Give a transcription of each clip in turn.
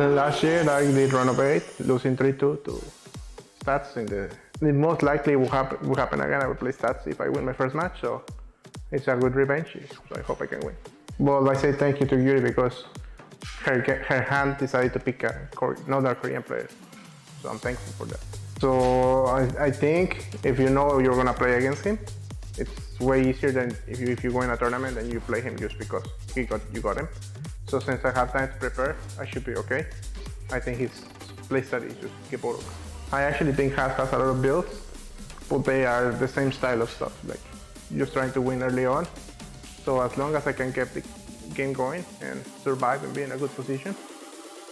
Last year I did renovate, losing 3-2 to stats in the. It most likely will happen again. I will play stats if I win my first match, so it's a good revenge. So I hope I can win. Well, I say thank you to Yuri because her hand decided to pick another Korean player, so I'm thankful for that. So I think if you know you're gonna play against him, it's way easier than if you go in a tournament and you play him just because you got him. So since I have time to prepare, I should be okay. I think his playstyle is just Geboru. I actually think Haas has a lot of builds, but they are the same style of stuff, like just trying to win early on. So as long as I can keep the game going and survive and be in a good position,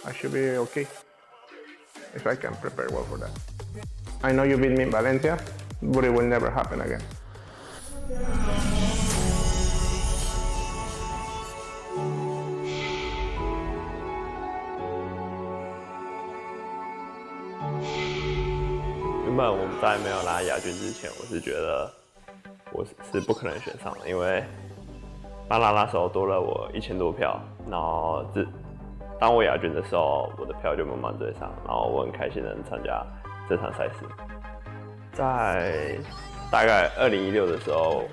I should be okay if I can prepare well for that. I know you beat me in Valencia, but it will never happen again.原本我们在没有拿亚军之前，我是觉得我是不可能选上的，因为巴拿那时候多了我1000多票，然后当我亚军的时候，我的票就慢慢追上，然后我很开心能参加这场赛事。在大概2016的时候，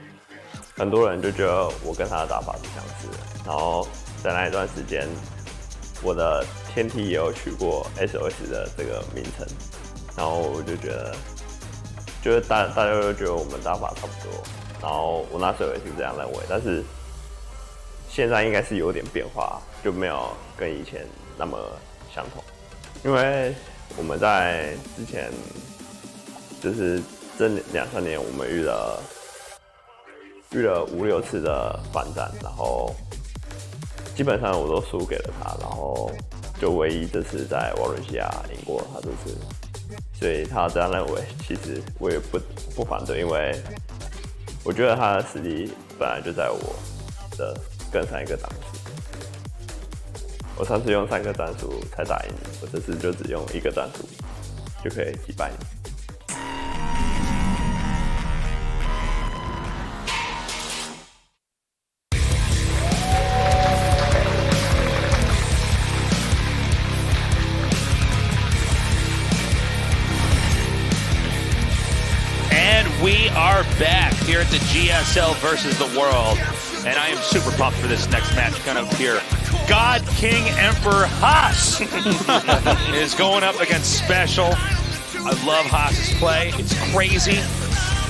很多人就觉得我跟他的打法是相似的，然后在那一段时间，我的天梯也有取过 SOS 的这个名称。然后我就觉得，就是大家都觉得我们打法差不多，然后我那时候也是这样认为，但是现在应该是有点变化，就没有跟以前那么相同，因为我们在之前就是这2-3年，我们遇了5-6次的反战，然后基本上我都输给了他，然后就唯一这次在瓦伦西亚赢过他这次。所以他这样认为，其实我也不反对，因为我觉得他的实力本来就在我的更上一个档次。我上次用3个战术才打赢你，我这次就只用1个战术就可以击败你。We are back here at the GSL versus the world, and I am super pumped for this next match coming up here. God King Emperor Haas is going up against SpeCiaL. I love Haas's play. It's crazy.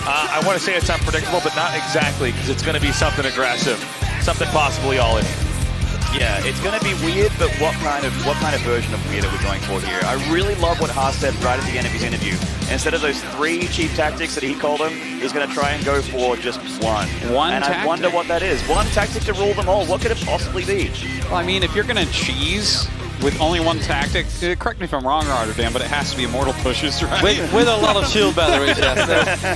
I want to say it's unpredictable, but not exactly, because it's going to be something aggressive, something possibly all in. Yeah, it's going to be weird, but what kind of version of weird are we going for here? I really love what Haas said right at the end of his interview. Instead of those 3 cheap tactics that he called them, he's going to try and go for just one. And tactic? I wonder what that is. One tactic to rule them all. What could it possibly be? Well, I mean, if you're going to cheese with only one tactic, correct me if I'm wrong, Rotterdam, but it has to be immortal pushes, right? With a lot of shield batteries, yes.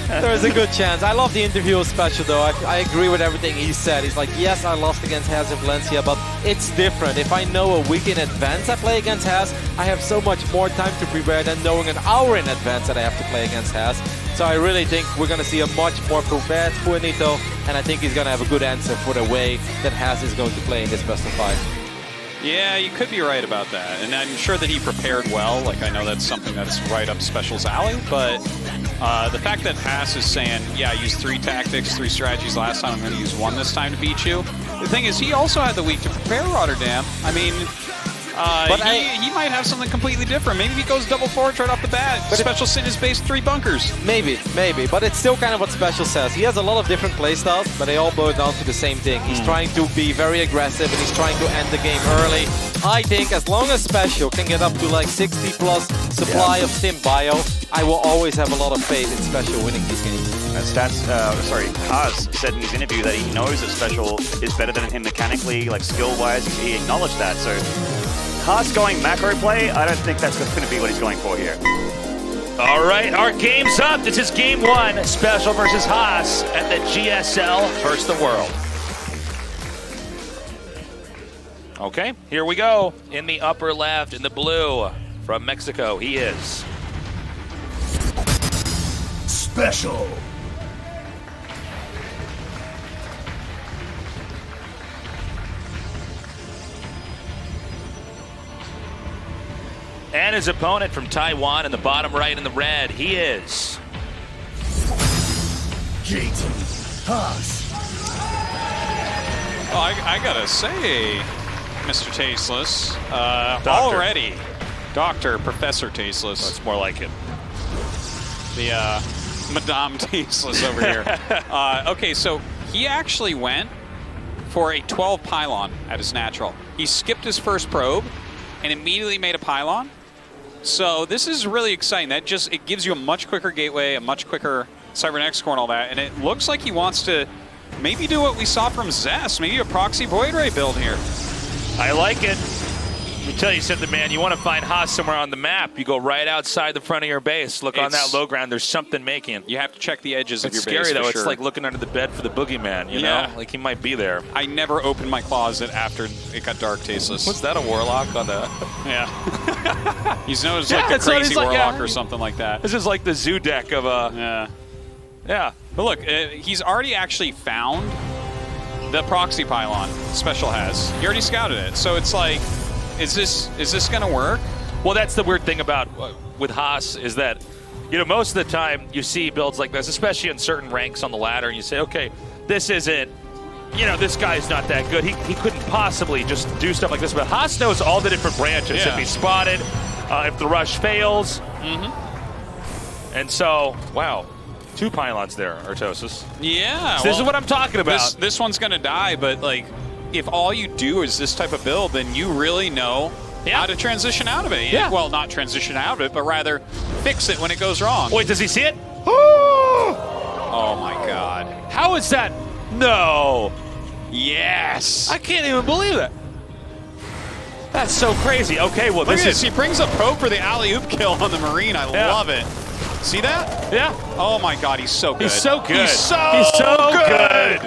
There's a good chance. I love the interview of SpeCiaL, though. I agree with everything he said. He's like, yes, I lost against Haas in Valencia, but it's different. If I know a week in advance I play against Haas, I have so much more time to prepare than knowing an hour in advance that I have to play against Haas. So I really think we're going to see a much more prepared Fuenito, and I think he's going to have a good answer for the way that Haas is going to play in this best of 5. Yeah, you could be right about that. And I'm sure that he prepared well. Like, I know that's something that's right up SpeCial's alley. But the fact that Haas is saying, yeah, I used 3 tactics, 3 strategies last time, I'm going to use 1 this time to beat you. The thing is, he also had the week to prepare Rotterdam. I mean, he might have something completely different. Maybe he goes double forward right off the bat. SpeCial sit his base 3 bunkers. Maybe. But it's still kind of what SpeCial says. He has a lot of different playstyles, but they all boil down to the same thing. He's trying to be very aggressive, and he's trying to end the game early. I think as long as SpeCial can get up to like 60 plus supply of Stim Bio, I will always have a lot of faith in SpeCial winning these games. Haas said in his interview that he knows that SpeCial is better than him mechanically, like skill-wise. He acknowledged that. So Haas going macro play, I don't think that's going to be what he's going for here. All right, our game's up. This is game 1, SpeCial versus Haas at the GSL versus the world. Okay, here we go. In the upper left, in the blue, from Mexico, he is SpeCiaL. And his opponent from Taiwan in the bottom right in the red, he is Oh, I gotta say, Mr. Tasteless, already, Professor Tasteless. That's more like it. The Madame Tasteless over here. Okay, so he actually went for a 12 pylon at his natural. He skipped his first probe and immediately made a pylon. So this is really exciting. That just, it gives you a much quicker gateway, a much quicker Cybernetics core and all that. And it looks like he wants to maybe do what we saw from Zest, maybe a proxy Void Ray build here. I like it. Let me tell you something, man. You want to find Haas somewhere on the map, you go right outside the front of your base. Look on that low ground. There's something making. You have to check the edges of your base. It's scary, though. Sure. It's like looking under the bed for the boogeyman, you know? Like he might be there. I never opened my closet after it got dark, Tasteless. Was that a warlock on the... Yeah. He's known as like a crazy warlock or something like that. This is like the zoo deck of a... Yeah. But look, he's already actually found the proxy pylon SpeCiaL has. He already scouted it. So it's like, is this going to work? Well, that's the weird thing about with Haas is that, you know, most of the time you see builds like this, especially in certain ranks on the ladder, and you say, okay, this isn't, you know, this guy's not that good. He couldn't possibly just do stuff like this. But Haas knows all the different branches. If he's spotted, if the rush fails. And so, wow. 2 pylons there, Artosis. Yeah. So this is what I'm talking about. This one's going to die, but like, if all you do is this type of build, then you really know how to transition out of it. Well, not transition out of it, but rather fix it when it goes wrong. Wait, does he see it? Oh my God. How is that? No. Yes. I can't even believe that. That's so crazy. Okay, well, this is... He brings a probe for the alley-oop kill on the Marine. I love it. See that? Yeah. Oh my God, he's so good. He's so good. He's so good.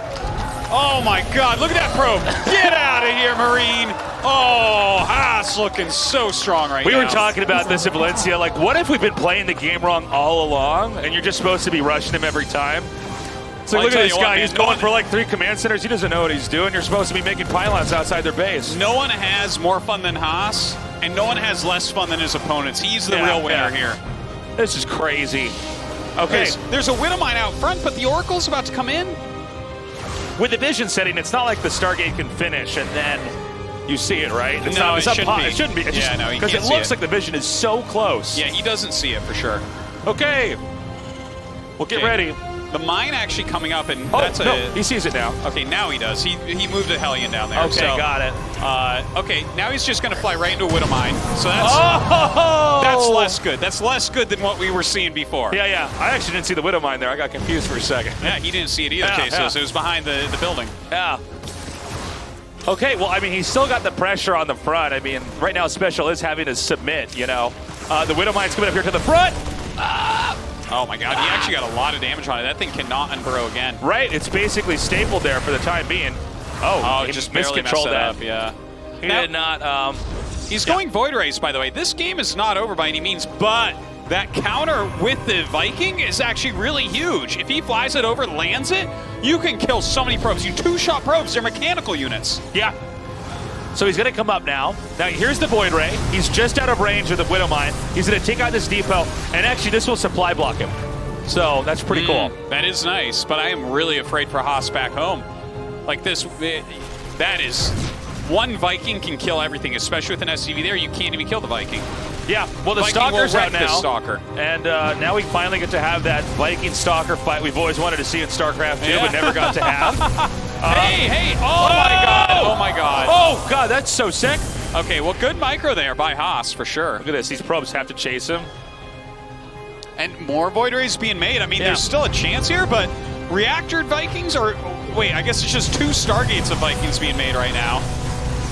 Oh my God, look at that probe. Get out of here, Marine. Oh, Haas looking so strong right now. We were talking about this in Valencia. Like, what if we've been playing the game wrong all along and you're just supposed to be rushing him every time? So look at this guy. He's going for like 3 command centers. He doesn't know what he's doing. You're supposed to be making pylons outside their base. No one has more fun than Haas, and no one has less fun than his opponents. He's the real winner here. This is crazy. Okay. There's a Widowmine out front, but the Oracle's about to come in. With the vision setting, it's not like the Stargate can finish and then you see it, right? It's no, it shouldn't be. Because it looks like the vision is so close. Yeah, he doesn't see it for sure. Okay. Well, get ready. The mine actually coming up, and he sees it now. Okay, now he does. He moved a Hellion down there. Okay, got it. Okay, now he's just going to fly right into a Widowmine. So that's less good. That's less good than what we were seeing before. Yeah. I actually didn't see the Widowmine there. I got confused for a second. Yeah, he didn't see it either, so it was behind the building. Yeah. Okay, well, I mean, he's still got the pressure on the front. I mean, right now SpeCiaL is having to submit, you know. The Widowmine's coming up here to the front. Oh my God, he actually got a lot of damage on it. That thing cannot unburrow again. Right, it's basically stapled there for the time being. Oh, he just miscontrolled that. Yeah. He did not. He's going Void Race, by the way. This game is not over by any means, but that counter with the Viking is actually really huge. If he flies it over, lands it, you can kill so many probes. You 2-shot probes, they're mechanical units. Yeah. So he's going to come up now. Now, here's the Void Ray. He's just out of range of the Widowmine. He's going to take out this depot, and actually this will supply block him. So that's pretty cool. That is nice, but I am really afraid for Haas back home. Like this, that is... One Viking can kill everything, especially with an SCV there. You can't even kill the Viking. Yeah, well, the Stalker's out now. Stalker. And now we finally get to have that Viking Stalker fight we've always wanted to see in StarCraft 2, but never got to have. Hey! Oh my God! Oh my God! Oh God, that's so sick. Okay, well, good micro there by Haas for sure. Look at this; these probes have to chase him, and more Void Rays being made. I mean, there's still a chance here, but reactored Vikings are. Wait, I guess it's just 2 Stargates of Vikings being made right now.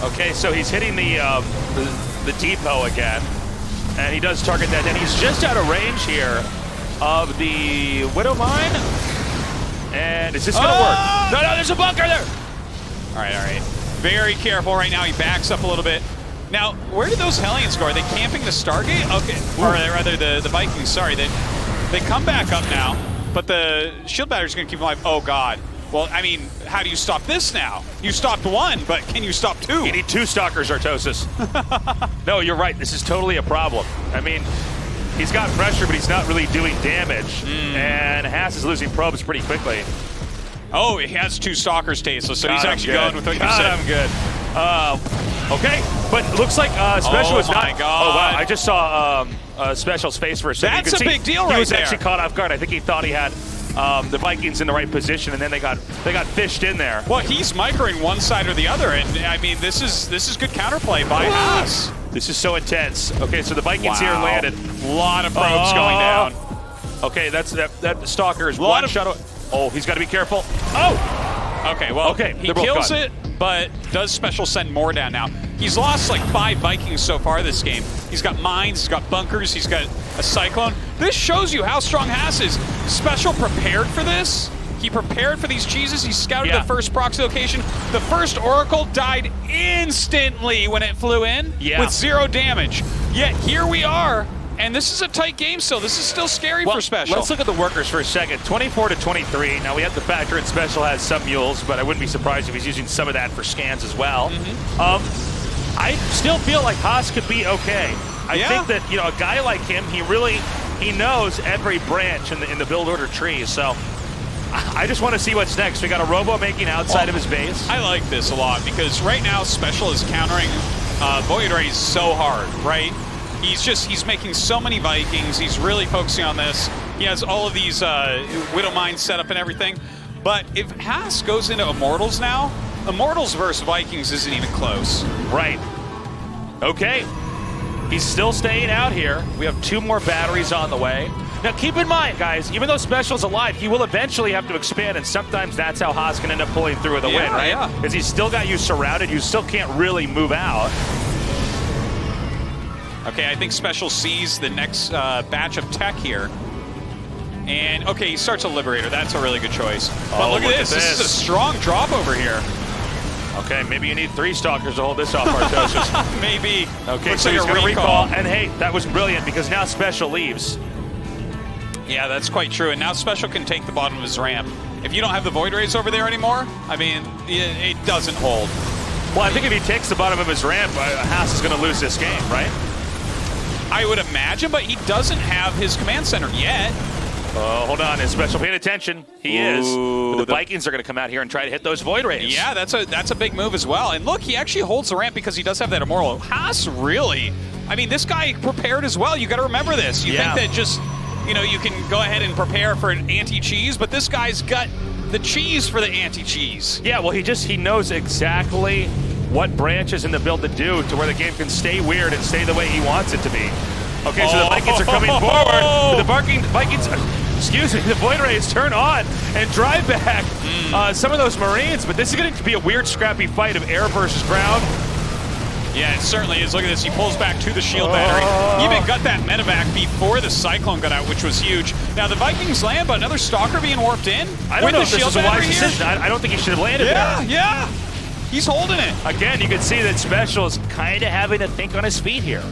Okay, so he's hitting the depot again, and he does target that, and he's just out of range here of the Widowmine. And is this going to work? No, there's a bunker there. All right. Very careful right now. He backs up a little bit. Now, where did those Hellions go? Are they camping the Stargate? Okay, or rather the Vikings. Sorry, they come back up now, but the shield battery's going to keep them alive. Oh God. Well, I mean, how do you stop this now? You stopped one, but can you stop two? You need 2 stalkers, Artosis. No, you're right. This is totally a problem. I mean, he's got pressure, but he's not really doing damage. And Haas is losing probes pretty quickly. Oh, he has 2 stalkers, Tasteless, so he's God, actually going with what you God, said. I'm good. Okay, but looks like SpeCiaL is not. my God. Oh wow! I just saw SpeCial's face for a second. That's You could a see big deal He right was there. actually caught off guard. I think he thought he had the Vikings in the right position, and then they got fished in there. Well, he's microing one side or the other, and I mean, this is good counterplay by Haas. This is so intense. Okay, so the Vikings here Wow. landed. A lot of probes going down. Okay, that stalker is Lot one of- shot away. Oh, he's got to be careful. Oh! Okay, well, Okay, he they're both kills gone. it, but does SpeCiaL send more down now? He's lost like 5 Vikings so far this game. He's got mines, he's got bunkers, he's got a cyclone. This shows you how strong Haas is. SpeCiaL prepared for this. He prepared for these cheeses. He scouted the first proxy location. The first Oracle died instantly when it flew in with 0 damage. Yet here we are. And this is a tight game still. This is still scary for SpeCiaL. Let's look at the workers for a second. 24-23. Now we have to factor in SpeCial has some mules, but I wouldn't be surprised if he's using some of that for scans as well. I still feel like Haas could be okay. I think that a guy like him, he knows every branch in the build order tree. So I just want to see what's next. We got a Robo making outside of his base. I like this a lot because right now SpeCial is countering Void Rays so hard, right? He's making so many Vikings. He's really focusing on this. He has all of these Widow Mines set up and everything. But if Haas goes into Immortals now, Immortals versus Vikings isn't even close. Right. Okay. He's still staying out here. We have 2 more batteries on the way. Now keep in mind, guys, even though SpeCial's alive, he will eventually have to expand, and sometimes that's how Haas can end up pulling through with a win, right? Yeah. Because he's still got you surrounded. You still can't really move out. Okay, I think SpeCial sees the next batch of tech here. And, okay, he starts a Liberator. That's a really good choice. But look at this. This is a strong drop over here. Okay, maybe you need 3 stalkers to hold this off, Artosis. Maybe. Okay, Looks so like he's a going to recall. recall. And hey, that was brilliant because now SpeCial leaves. Yeah, that's quite true. And now SpeCial can take the bottom of his ramp. If you don't have the Void Rays over there anymore, I mean, it doesn't hold. Well, I think if he takes the bottom of his ramp, Haas is going to lose this game, right? I would imagine, but he doesn't have his command center yet. Oh, hold on. Is SpeCial paying attention? He is. But the Vikings are going to come out here and try to hit those Void Rays. Yeah, that's a big move as well. And look, he actually holds the ramp because he does have that Immortal. Haas really, I mean, this guy prepared as well. You got to remember this. You think that just, you can go ahead and prepare for an anti-cheese, but this guy's got the cheese for the anti-cheese. Yeah, well, he knows exactly what branches in the build to do to where the game can stay weird and stay the way he wants it to be. Okay, so the Vikings are coming forward. The Vikings, excuse me, the Void Rays turn on and drive back some of those Marines, but this is going to be a weird, scrappy fight of air versus ground. Yeah, it certainly is. Look at this. He pulls back to the shield battery. He even got that medevac before the Cyclone got out, which was huge. Now, the Vikings land, but another Stalker being warped in. I don't know with if the this shield is a wise battery here. decision. I don't think he should have landed there. Yeah. He's holding it. Again, you can see that SpeCial is kind of having to think on his feet here.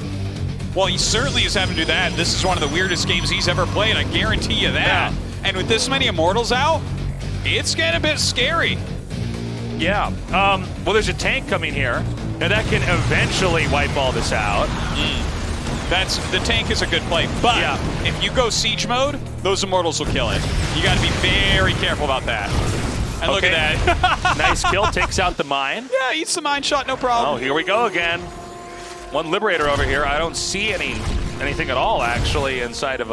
Well, he certainly is having to do that. This is one of the weirdest games he's ever played. I guarantee you that. Yeah. And with this many Immortals out, it's getting a bit scary. Yeah. Well, there's a tank coming here. Now that can eventually wipe all this out. The tank is a good play, but if you go siege mode, those Immortals will kill it. You got to be very careful about that. And look at that. Nice kill, takes out the mine. Yeah, eats the mine shot, no problem. Oh, here we go again. One Liberator over here. I don't see anything at all, actually, inside of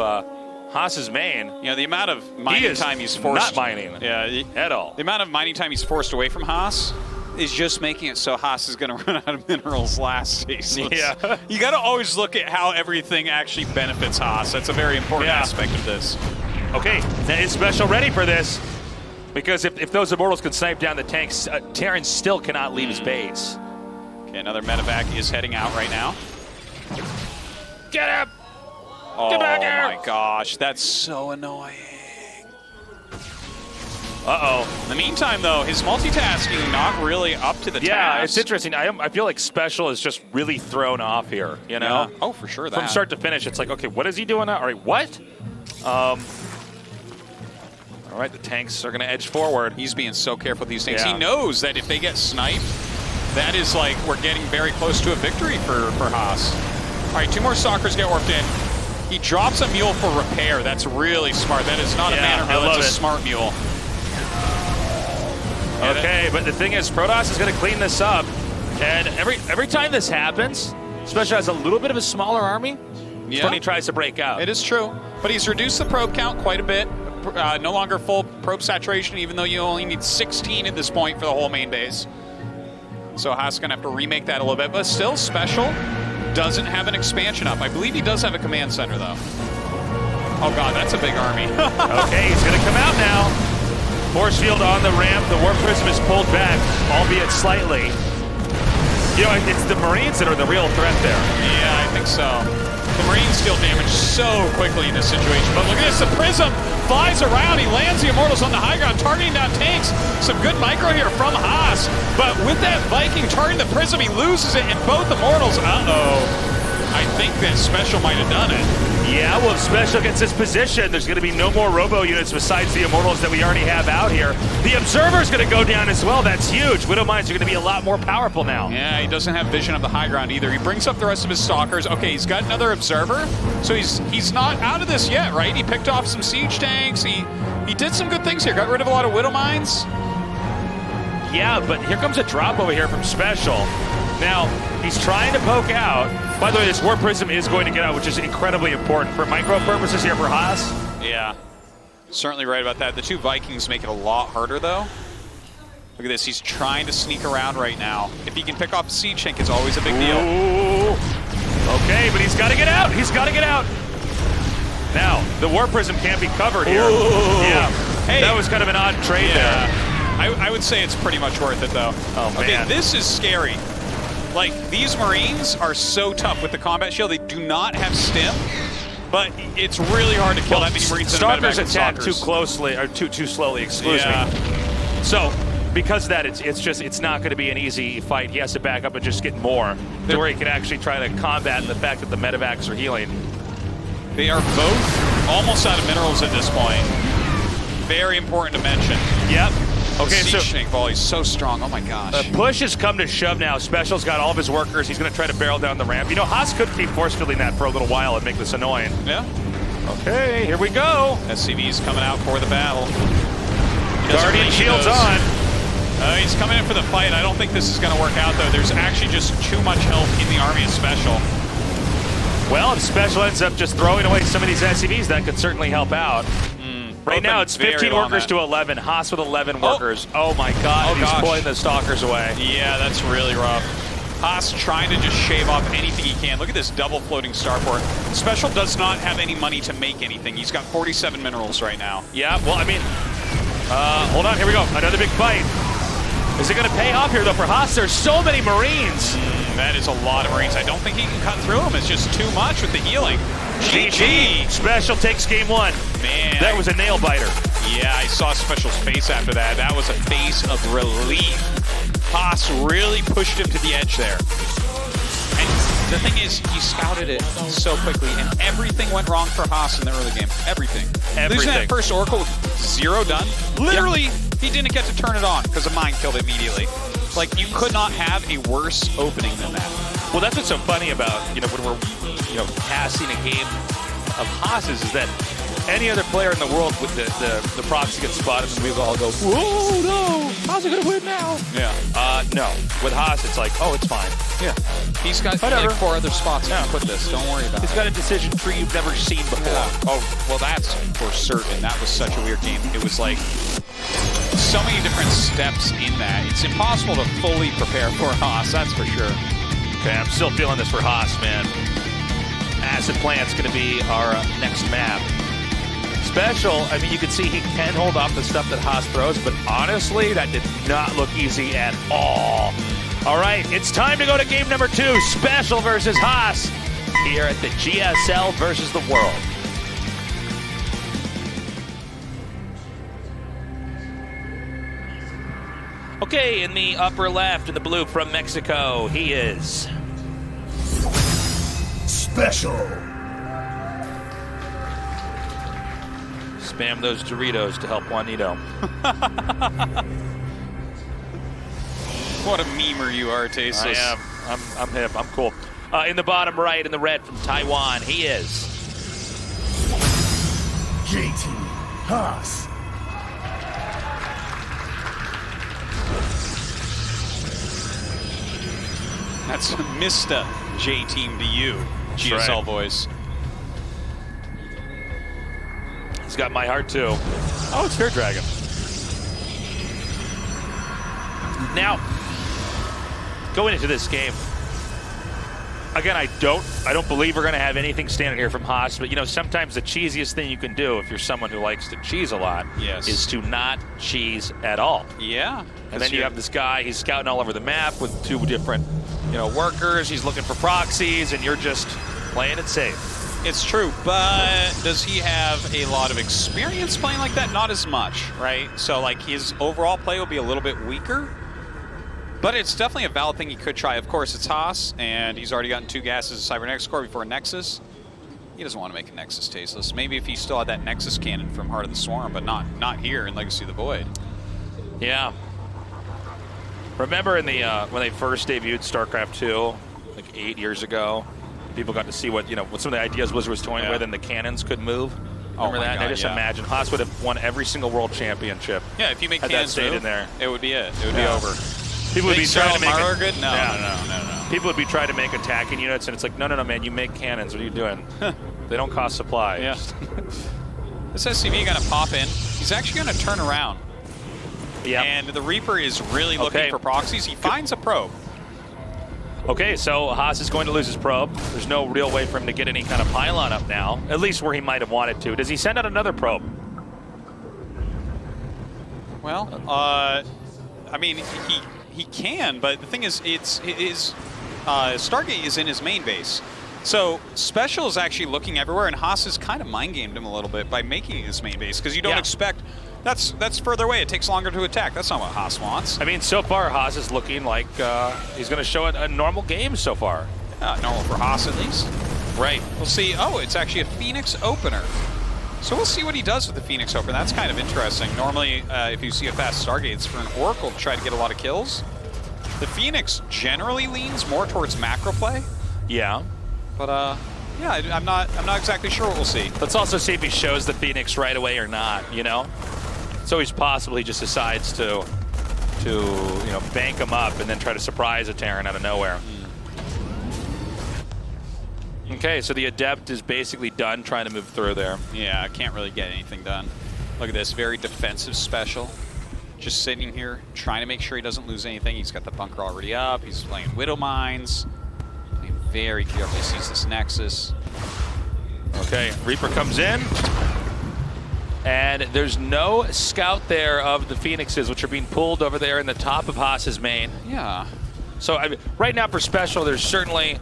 Haas's main. You know, the amount of mining time he's forced... not mining at all. The amount of mining time he's forced away from Haas is just making it so Haas is going to run out of minerals last season. Yeah. You got to always look at how everything actually benefits Haas. That's a very important aspect of this. Okay, is SpeCial ready for this? Because if those Immortals can snipe down the tanks, Terran still cannot leave his base. Okay, another medevac is heading out right now. Get him! Oh Get back here! my gosh, that's so annoying. Uh-oh. In the meantime, though, his multitasking not really up to the task. Yeah, it's interesting. I feel like SpeCial is just really thrown off here, you know? Yeah. Oh, for sure. From start to finish, it's like, okay, what is he doing now? All right, what? All right, the tanks are going to edge forward. He's being so careful with these things. Yeah. He knows that if they get sniped, that is like we're getting very close to a victory for Haas. All right, 2 more stalkers get worked in. He drops a mule for repair. That's really smart. That is not a manner mule, that's a smart mule. Okay, but the thing is, Protoss is going to clean this up. And every time this happens, especially as a little bit of a smaller army, when he tries to break out. It is true. But he's reduced the probe count quite a bit. No longer full probe saturation, even though you only need 16 at this point for the whole main base. So Haas is going to have to remake that a little bit. But still, SpeCiaL doesn't have an expansion up. I believe he does have a command center, though. Oh, God, that's a big army. Okay, he's going to come out now. Force field on the ramp. The Warp Prism is pulled back, albeit slightly. You know, it's the Marines that are the real threat there. Yeah, I think so. The Marines deal damage so quickly in this situation. But look at this, the Prism flies around. He lands the Immortals on the high ground, targeting down tanks. Some good micro here from Haas. But with that Viking targeting the Prism, he loses it, and both Immortals, I think that SpeCiaL might have done it. Yeah, well, if SpeCiaL gets his position, there's going to be no more Robo units besides the Immortals that we already have out here. The Observer's going to go down as well. That's huge. Widow Mines are going to be a lot more powerful now. Yeah, he doesn't have vision of the high ground either. He brings up the rest of his Stalkers. Okay, he's got another Observer, so he's not out of this yet, right? He picked off some siege tanks. He did some good things here. Got rid of a lot of Widow Mines. Yeah, but here comes a drop over here from SpeCiaL. Now, he's trying to poke out. By the way, this Warp Prism is going to get out, which is incredibly important for micro purposes here for Haas. Yeah, certainly right about that. The 2 Vikings make it a lot harder, though. Look at this. He's trying to sneak around right now. If he can pick off a siege tank, it's always a big deal. Ooh. Okay, but he's got to get out. He's got to get out. Now, the Warp Prism can't be covered here. Ooh. Yeah, hey, that was kind of an odd trade there. I would say it's pretty much worth it, though. Oh, man. Okay, this is scary. Like, these Marines are so tough with the combat shield. They do not have stim, but it's really hard to kill that many Marines. Stalkers attack too closely, or too slowly, excuse me. So, because of that, it's not going to be an easy fight. He has to back up and just get more to where he can actually try to combat the fact that the medevacs are healing. They are both almost out of minerals at this point. Very important to mention. Yep. Okay, so siege tank volley is so strong. Oh my gosh. The push has come to shove now. SpeCial's got all of his workers. He's going to try to barrel down the ramp. You know, Haas could keep force fielding that for a little while and make this annoying. Yeah. Okay, here we go. SCV's coming out for the battle. Guardian shields on. He's coming in for the fight. I don't think this is going to work out, though. There's actually just too much health in the army of SpeCial. Well, if SpeCial ends up just throwing away some of these SCVs, that could certainly help out. Right now, it's 15 workers to 11. Haas with 11 workers. Oh my God, he's pulling the Stalkers away. Yeah, that's really rough. Haas trying to just shave off anything he can. Look at this double floating starport. SpeCial does not have any money to make anything. He's got 47 minerals right now. Yeah, well, I mean, hold on, here we go. Another big fight. Is it going to pay off here, though, for Haas? There's so many Marines. That is a lot of Marines. I don't think he can cut through them. It's just too much with the healing. GG. SpeCial takes game 1. Man. That was a nail biter. Yeah, I saw SpeCial's face after that. That was a face of relief. Haas really pushed him to the edge there. And the thing is, he scouted it so quickly, and everything went wrong for Haas in the early game. Everything. Losing that first Oracle with 0 done. Literally, he didn't get to turn it on because a mine killed it immediately. Like, you could not have a worse opening than that. Well, that's what's so funny about, when we're, passing a game of Haas's is that any other player in the world with the proxy gets spotted and we all go, whoa, no, how's it going to win now? Yeah. No. With Haas, it's like, oh, it's fine. Yeah. He's got like 4 other spots to put this. Don't worry about it. He's got a decision tree you've never seen before. Yeah. Oh, well, that's for certain. That was such a weird game. It was like so many different steps in that. It's impossible to fully prepare for Haas, that's for sure. Okay, I'm still feeling this for Haas, man. Acid Plant's going to be our next map. SpeCial, I mean, you can see he can hold off the stuff that Haas throws, but honestly, that did not look easy at all. All right, it's time to go to game number 2, SpeCial versus Haas, here at the GSL versus the world. Okay, in the upper left, in the blue from Mexico, he is SpeCial. Spam those Doritos to help Juanito. What a memer you are, Tasteless. I am. I'm hip. I'm cool. In the bottom right, in the red from Taiwan, he is JT Haas. That's Mr. J-Team to you, GSL right. voice. He's got my heart too. Oh, it's Fear Dragon. Now, going into this game, again, I don't believe we're going to have anything standing here from Haas, but you know, sometimes the cheesiest thing you can do if you're someone who likes to cheese a lot is to not cheese at all. Yeah. And then you have this guy, he's scouting all over the map with 2 different, workers. He's looking for proxies, and you're just playing it safe. It's true, but does he have a lot of experience playing like that? Not as much, right? So, like, his overall play will be a little bit weaker, but it's definitely a valid thing he could try. Of course, it's Haas, and he's already gotten 2 gases of Cybernetics Core before a Nexus. He doesn't want to make a Nexus Tasteless. Maybe if he still had that Nexus cannon from Heart of the Swarm, but not here in Legacy of the Void. Yeah. Remember in the when they first debuted StarCraft 2, like 8 years ago, people got to see what some of the ideas Blizzard was toying with, and the cannons could move. Remember that? God, I just imagine Haas would have won every single world championship. Yeah, if you make had cannons that stayed move, in there, it would be it. It would be over. People would be trying to make Maru good? No. People would be trying to make attacking units, and it's like, no, man, you make cannons. What are you doing? They don't cost supply. Yeah. This SCV going to pop in. He's actually going to turn around. Yeah. And the Reaper is really looking for proxies. He finds a probe. Okay, so Haas is going to lose his probe. There's no real way for him to get any kind of pylon up now, at least where he might have wanted to. Does he send out another probe? Well, I mean, he can, but the thing is, Stargate is in his main base. So SpeCiaL is actually looking everywhere, and Haas has kind of mind-gamed him a little bit by making it his main base, because you don't expect... That's further away. It takes longer to attack. That's not what Haas wants. I mean, so far, Haas is looking like he's going to show a normal game so far. Normal for Haas, at least. Right. We'll see. Oh, it's actually a Phoenix opener. So we'll see what he does with the Phoenix opener. That's kind of interesting. Normally, if you see a fast Stargate, it's for an Oracle to try to get a lot of kills. The Phoenix generally leans more towards macro play. Yeah. But, yeah, I'm not exactly sure what we'll see. Let's also see if he shows the Phoenix right away or not, It's always possible he just decides to bank him up and then try to surprise a Terran out of nowhere. Okay, so the Adept is basically done trying to move through there. Yeah, I can't really get anything done. Look at this, very defensive SpeCiaL. Just sitting here, trying to make sure he doesn't lose anything. He's got the bunker already up. He's playing Widow Mines. Playing very carefully, sees this Nexus. Okay, Reaper comes in. And there's no scout there of the Phoenixes, which are being pulled over there in the top of Haas's main. Yeah. So right now for SpeCiaL, there's certainly,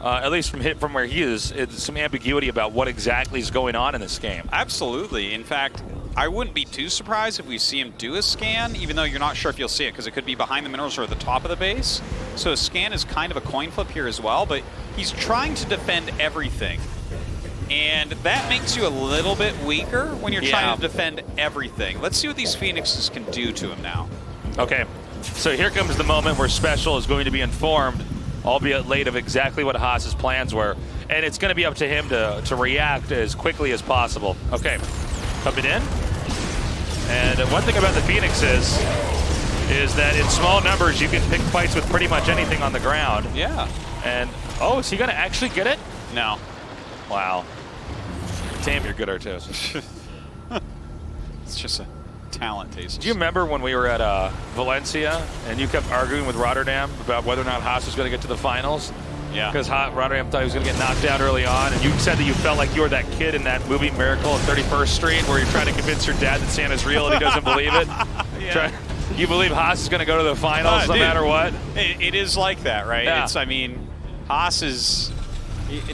at least from where he is, some ambiguity about what exactly is going on in this game. Absolutely. In fact, I wouldn't be too surprised if we see him do a scan, even though you're not sure if you'll see it, because it could be behind the minerals or at the top of the base. So a scan is kind of a coin flip here as well, but he's trying to defend everything. And that makes you a little bit weaker when you're trying to defend everything. Let's see what these Phoenixes can do to him now. Okay, so here comes the moment where SpeCiaL is going to be informed, albeit late, of exactly what Haas's plans were. And it's going to be up to him to react as quickly as possible. Okay, coming in. And one thing about the Phoenix is that in small numbers, you can pick fights with pretty much anything on the ground. Yeah. And, oh, is he going to actually get it? No. Wow. Damn, you're good, Artos. It's just a talent taste. Do you remember when we were at Valencia and you kept arguing with Rotterdam about whether or not Haas was going to get to the finals? Yeah. Because Rotterdam thought he was going to get knocked out early on, and you said that you felt like you were that kid in that movie Miracle on 31st Street where you're trying to convince your dad that Santa's real and he doesn't believe it. You believe Haas is going to go to the finals no matter what? It is like that, right? Yeah. I mean, Haas is...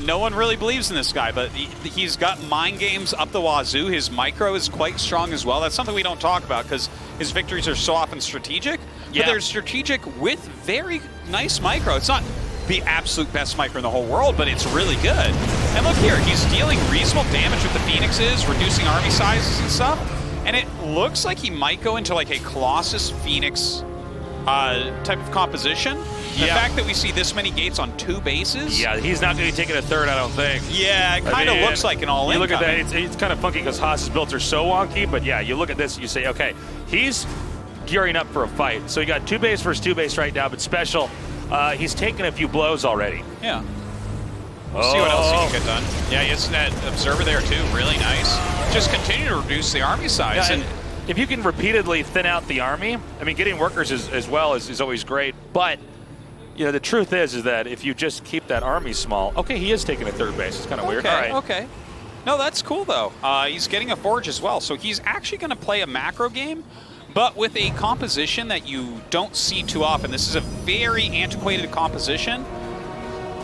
No one really believes in this guy, but he's got mind games up the wazoo. His micro is quite strong as well. That's something we don't talk about because his victories are so often strategic. But they're strategic with very nice micro. It's not the absolute best micro in the whole world, but it's really good. And look here, he's dealing reasonable damage with the Phoenixes, reducing army sizes and stuff. And it looks like he might go into like a Colossus Phoenix type of composition. The fact that we see this many gates on 2 bases. Yeah, he's not going to be taking a third, I don't think. Yeah, it kind of looks like an all-in. You look at that, it's kind of funky because Haas's builds are so wonky, but yeah, you look at this, you say, okay, he's gearing up for a fight. So you got 2 base versus 2 base right now, but SpeCiaL, he's taken a few blows already. Yeah. We'll see what else he can get done. Yeah, he has that Observer there too, really nice. Just continue to reduce the army size. Yeah, and if you can repeatedly thin out the army, I mean, getting workers as well is always great, but you know, the truth is that if you just keep that army small, okay, he is taking a third base. It's kind of weird. All right. Okay. No, that's cool, though. He's getting a Forge as well, so he's actually going to play a macro game, but with a composition that you don't see too often. This is a very antiquated composition,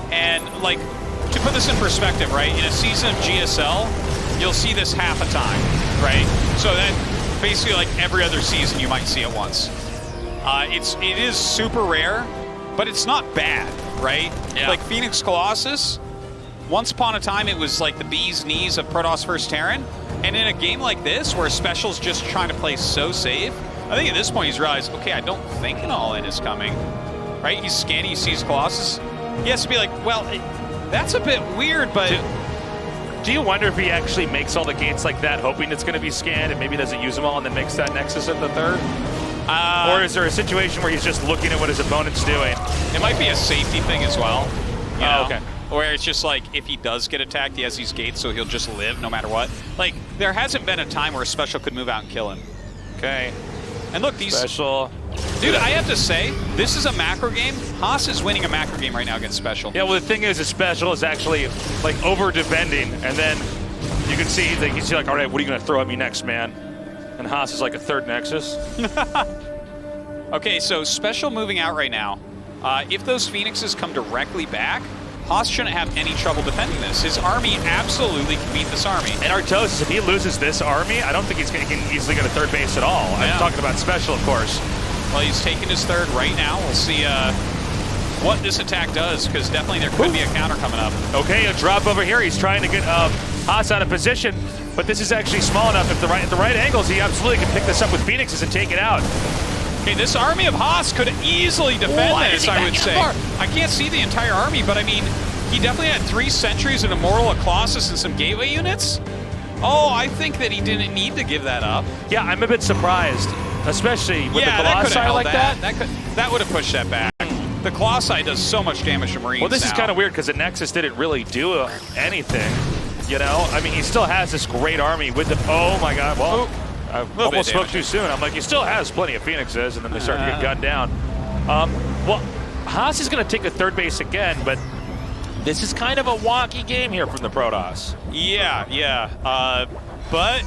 and, like, to put this in perspective, right, in a season of GSL, you'll see this half a time, right? So that basically, like, every other season you might see it once. It is super rare, but it's not bad, right? Yeah. Like Phoenix Colossus, once upon a time it was like the bee's knees of Protoss vs. Terran, and in a game like this where SpeCial's just trying to play so safe, I think at this point he's realized, okay, I don't think an all-in is coming, right? He's scanning, he sees Colossus, he has to be like, well, that's a bit weird, but... Do you wonder if he actually makes all the gates like that, hoping it's going to be scanned, and maybe doesn't use them all and then makes that Nexus at the third? Or is there a situation where he's just looking at what his opponent's doing? It might be a safety thing as well. You know? Okay. Where it's just like, if he does get attacked, he has these gates, so he'll just live no matter what. Like, there hasn't been a time where a SpeCiaL could move out and kill him. Okay. And look, these... SpeCiaL. Dude, I have to say, this is a macro game. Haas is winning a macro game right now against SpeCiaL. Yeah, well, the thing is SpeCiaL is actually, like, over-defending, and then you can see, like, all right, what are you going to throw at me next, man? And Haas is like a third Nexus. Okay, so SpeCiaL moving out right now. If those Phoenixes come directly back, Haas shouldn't have any trouble defending this. His army absolutely can beat this army. And Artosis, if he loses this army, I don't think he can easily get a third base at all. Yeah. I'm talking about SpeCiAL, of course. Well, he's taking his third right now. We'll see what this attack does, because definitely there could be a counter coming up. Okay, a drop over here. He's trying to get Haas out of position, but this is actually small enough. At the right angles, he absolutely can pick this up with Phoenixes and take it out. Okay, this army of Haas could easily defend this, I would say. I can't see the entire army, but I mean, he definitely had 3 sentries, an Immortal, a Colossus, and some gateway units. Oh, I think that he didn't need to give that up. Yeah, I'm a bit surprised, especially with the Colossi like that. That would have pushed that back. The Colossi does so much damage to Marines. Well, this is now. kind of weird because the Nexus didn't really do anything, you know? I mean, he still has this great army with the... Oh, my God. Well, I almost spoke too soon. I'm like, he still has plenty of Phoenixes, and then they start to get gunned down. Well, Haas is going to take a third base again, but this is kind of a wonky game here from the Protoss. Yeah. But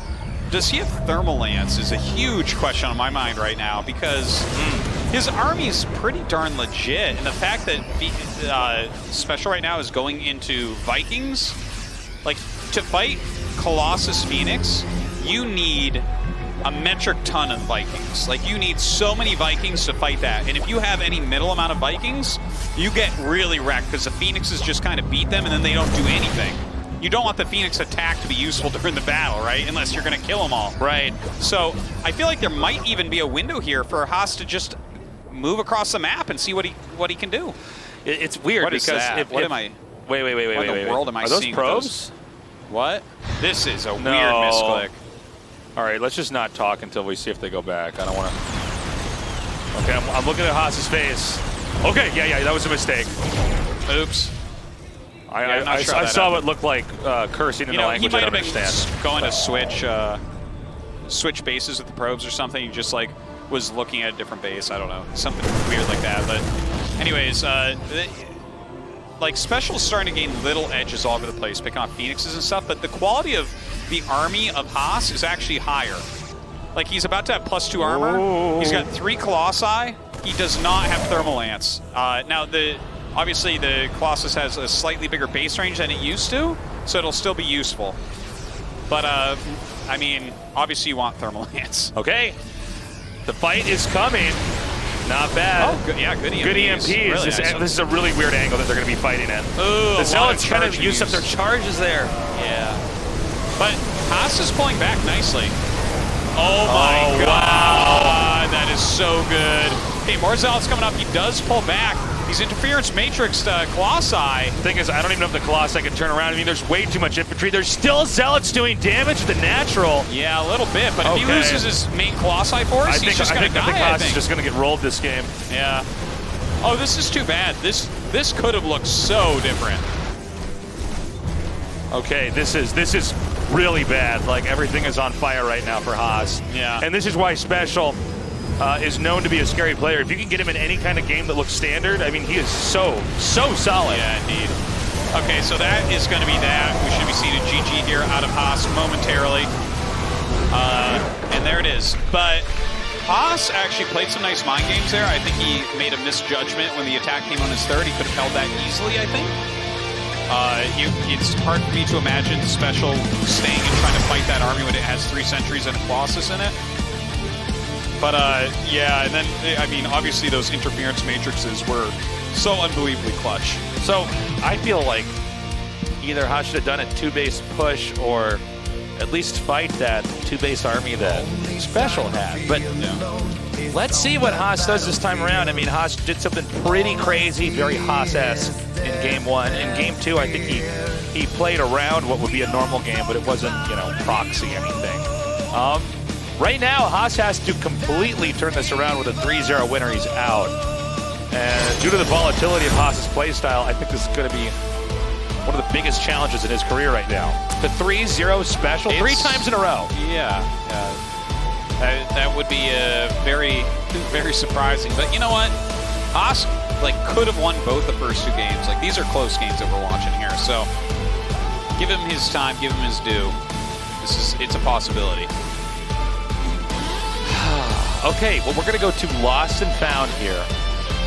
does he have Thermal Lance is a huge question on my mind right now, because his army's pretty darn legit, and the fact that SpeCiAL right now is going into Vikings, like, to fight Colossus Phoenix, you need a metric ton of Vikings. Like, you need so many Vikings to fight that. And if you have any middle amount of Vikings, you get really wrecked, because the Phoenixes just kind of beat them and then they don't do anything. You don't want the Phoenix attack to be useful during the battle, right? Unless you're going to kill them all. Right. So I feel like there might even be a window here for Haas to just move across the map and see what he can do. It's weird because Wait. What in the world am I Are those seeing? probes? What? This is a weird misclick. All right, let's just not talk until we see if they go back. I don't want to. Okay, I'm looking at Haas's face. Okay, yeah, that was a mistake. Oops. I saw what looked like cursing in the language I don't understand. He might have been going to switch bases with the probes or something. He just like was looking at a different base. I don't know, something weird like that. But anyways, like SpeCiAL's starting to gain little edges all over the place, picking off Phoenixes and stuff. But the quality of the army of Haas is actually higher. Like, he's about to have +2 armor. Ooh. He's got 3 Colossi. He does not have Thermal Lance. Now, obviously the Colossus has a slightly bigger base range than it used to, so it'll still be useful. But, I mean, obviously you want Thermal Lance. Okay, the fight is coming. Not bad. Oh, good, yeah, good EMPs. Good EMPs. Really This, nice this is a really weird angle that they're going to be fighting in. Ooh, The Zealots kind of used up their charges there. Yeah. But Haas is pulling back nicely. Oh my god. wow. That is so good. Hey, more Zealots coming up. He does pull back. He's interference matrixed Colossi. Thing is, I don't even know if the Colossi can turn around. I mean, there's way too much infantry. There's still Zealots doing damage with the natural. Yeah, a little bit, but if he loses his main Colossi force, he's just going to die, I think Haas is just going to get rolled this game. Yeah. Oh, this is too bad. This could have looked so different. Okay, this is really bad. Like, everything is on fire right now for Haas. Yeah. And this is why SpeCiaL is known to be a scary player. If you can get him in any kind of game that looks standard, I mean, he is so solid. Yeah, indeed. Okay, so that is going to be that. We should be seeing a GG here out of Haas momentarily. And there it is. But Haas actually played some nice mind games there. I think he made a misjudgment when the attack came on his third. He could have held that easily, I think. It's hard for me to imagine SpeCiaL staying and trying to fight that army when it has 3 sentries and a Colossus in it. But yeah, and then, I mean, obviously those interference matrices were so unbelievably clutch. So I feel like either Haas should have done a 2-base push or at least fight that 2-base army that SpeCiaL had. But let's see what Haas does this time around. I mean, Haas did something pretty crazy, very Haas-esque in game 1. In game 2, I think he played around what would be a normal game, but it wasn't, you know, proxy anything. Right now, Haas has to completely turn this around with a 3-0 winner. He's out. And due to the volatility of Haas's playstyle, I think this is going to be one of the biggest challenges in his career right now. The 3-0 SpeCiAL, 3 times in a row. Yeah. That would be very, very surprising. But you know what? Haas could have won both the first 2 games. Like, these are close games that we're watching here. So give him his time, give him his due. It's a possibility. Okay, well, we're going to go to Lost and Found here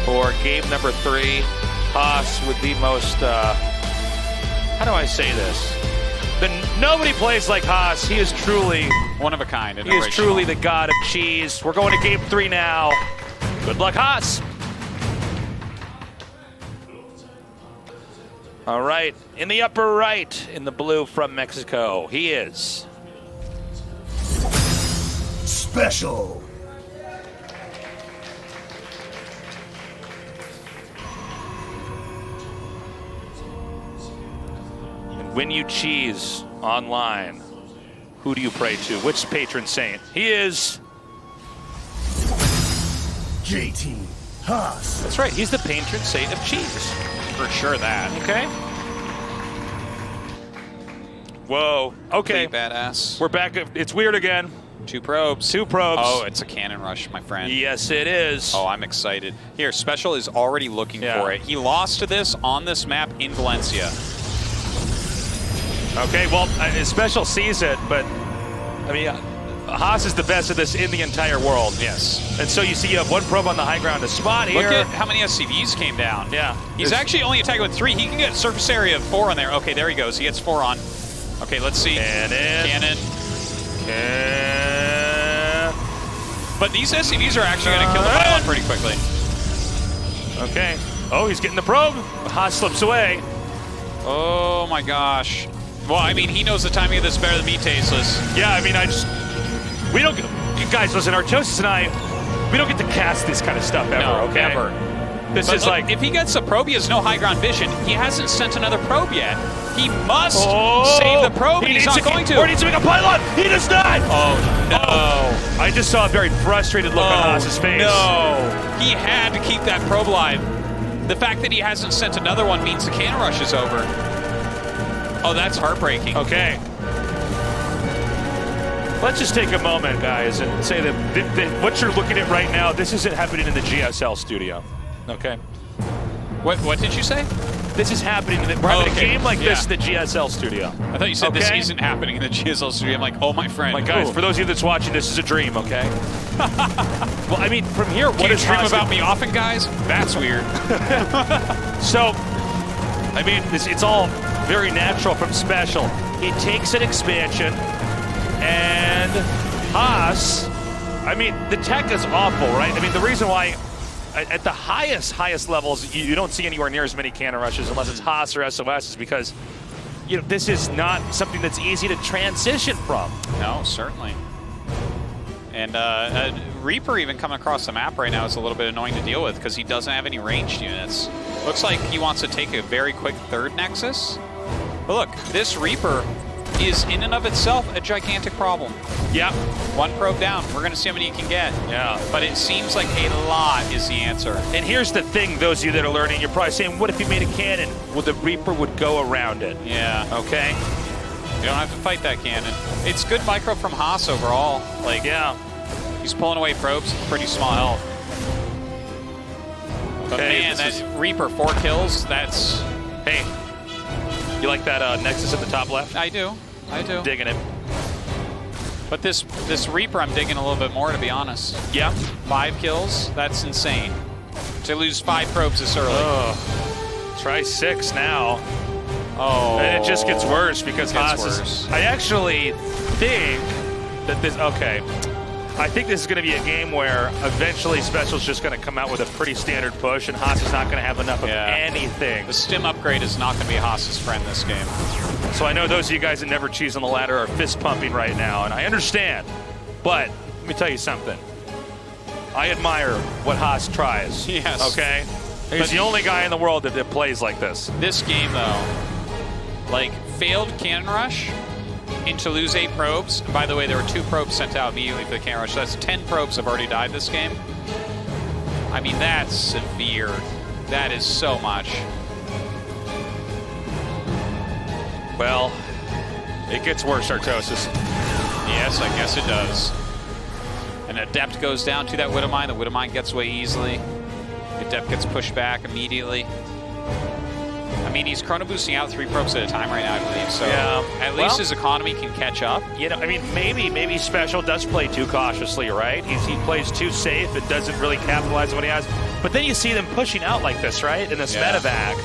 for game number 3. Haas with the most, how do I say this? Nobody plays like Haas. He is truly one of a kind. He is truly the god of cheese. We're going to game 3 now. Good luck, Haas. All right, in the upper right, in the blue from Mexico, he is SpeCiaL. When you cheese online, who do you pray to? Which patron saint? He is JT Haas. That's right. He's the patron saint of cheese. For sure that. Okay. Whoa. Okay. Pretty badass. We're back. It's weird again. 2 probes. 2 probes. Oh, it's a cannon rush, my friend. Yes, it is. Oh, I'm excited. Here, SpeCiAL is already looking for it. He lost to this on this map in Valencia. Okay, well, SpeCiAL sees it, but I mean, Haas is the best of this in the entire world. Yes. And so you see you have 1 probe on the high ground, a spot here. Look at how many SCVs came down. Yeah. He's actually only attacking with 3. He can get surface area of 4 on there. Okay, there he goes. He gets 4 on. Okay, let's see. Cannon. But these SCVs are actually going to kill the pylon pretty quickly. Okay. Oh, he's getting the probe. Haas slips away. Oh my gosh. Well, I mean, he knows the timing of this better than me, Tasteless. Yeah, I mean, we don't, you guys, listen, Artosis and I, we don't get to cast this kind of stuff ever, No, okay? never. This is look, like, if he gets a probe, he has no high ground vision. He hasn't sent another probe yet. He must save the probe, and he's not going to. Or he needs to make a pylon. He does not. Oh, no. Oh, I just saw a very frustrated look on Haas's face. No. He had to keep that probe alive. The fact that he hasn't sent another one means the cannon rush is over. Oh, that's heartbreaking. Okay. Let's just take a moment, guys, and say that what you're looking at right now, this isn't happening in the GSL studio. Okay? What did you say? This is happening. We're having a game like this in the GSL studio. I thought you said this isn't happening in the GSL studio. I'm like, oh, my friend. Like, guys, for those of you that's watching, this is a dream, okay? Well, I mean, from here, what is dream about me often, guys? That's weird. So, I mean, it's all very natural from SpeCiAL. He takes an expansion, and Haas, I mean, the tech is awful, right? I mean, the reason why at the highest levels, you don't see anywhere near as many cannon rushes unless it's Haas or SOS, because this is not something that's easy to transition from. No, certainly. And Reaper even coming across the map right now is a little bit annoying to deal with because he doesn't have any ranged units. Looks like he wants to take a very quick third Nexus. But look, this Reaper is in and of itself a gigantic problem. Yeah. One probe down. We're going to see how many he can get. Yeah. But it seems like a lot is the answer. And here's the thing, those of you that are learning, you're probably saying, what if he made a cannon? Well, the Reaper would go around it. Yeah. Okay? You don't have to fight that cannon. It's good micro from Haas overall. Like, yeah. He's pulling away probes, pretty small health. But man, that Reaper, 4 kills, that's... Hey, you like that Nexus at the top left? I do. Digging it. But this Reaper, I'm digging a little bit more, to be honest. Yeah. 5 kills, that's insane. To lose 5 probes this early. Oh, try 6 now. Oh. And it just gets worse because Haas is... I actually think that this... Okay. I think this is going to be a game where eventually SpeCial's just going to come out with a pretty standard push, and Haas is not going to have enough of anything. The stim upgrade is not going to be Haas's friend this game. So I know those of you guys that never cheese on the ladder are fist pumping right now, and I understand. But let me tell you something. I admire what Haas tries. Yes. Okay? He's the only guy in the world that plays like this. This game, though, like, failed cannon rush into lose 8 probes. And by the way, there were 2 probes sent out immediately for the cannon rush. So that's 10 probes have already died this game. I mean, that's severe. That is so much. Well, it gets worse, Artosis. Yes, I guess it does. An Adept goes down to that Widowmine. The Widowmine gets away easily. The Adept gets pushed back immediately. I mean, he's chrono boosting out 3 probes at a time right now, I believe. So at least his economy can catch up. You know, I mean, maybe SpeCial does play too cautiously, right? He plays too safe and doesn't really capitalize on what he has. But then you see them pushing out like this, right? In this medevac.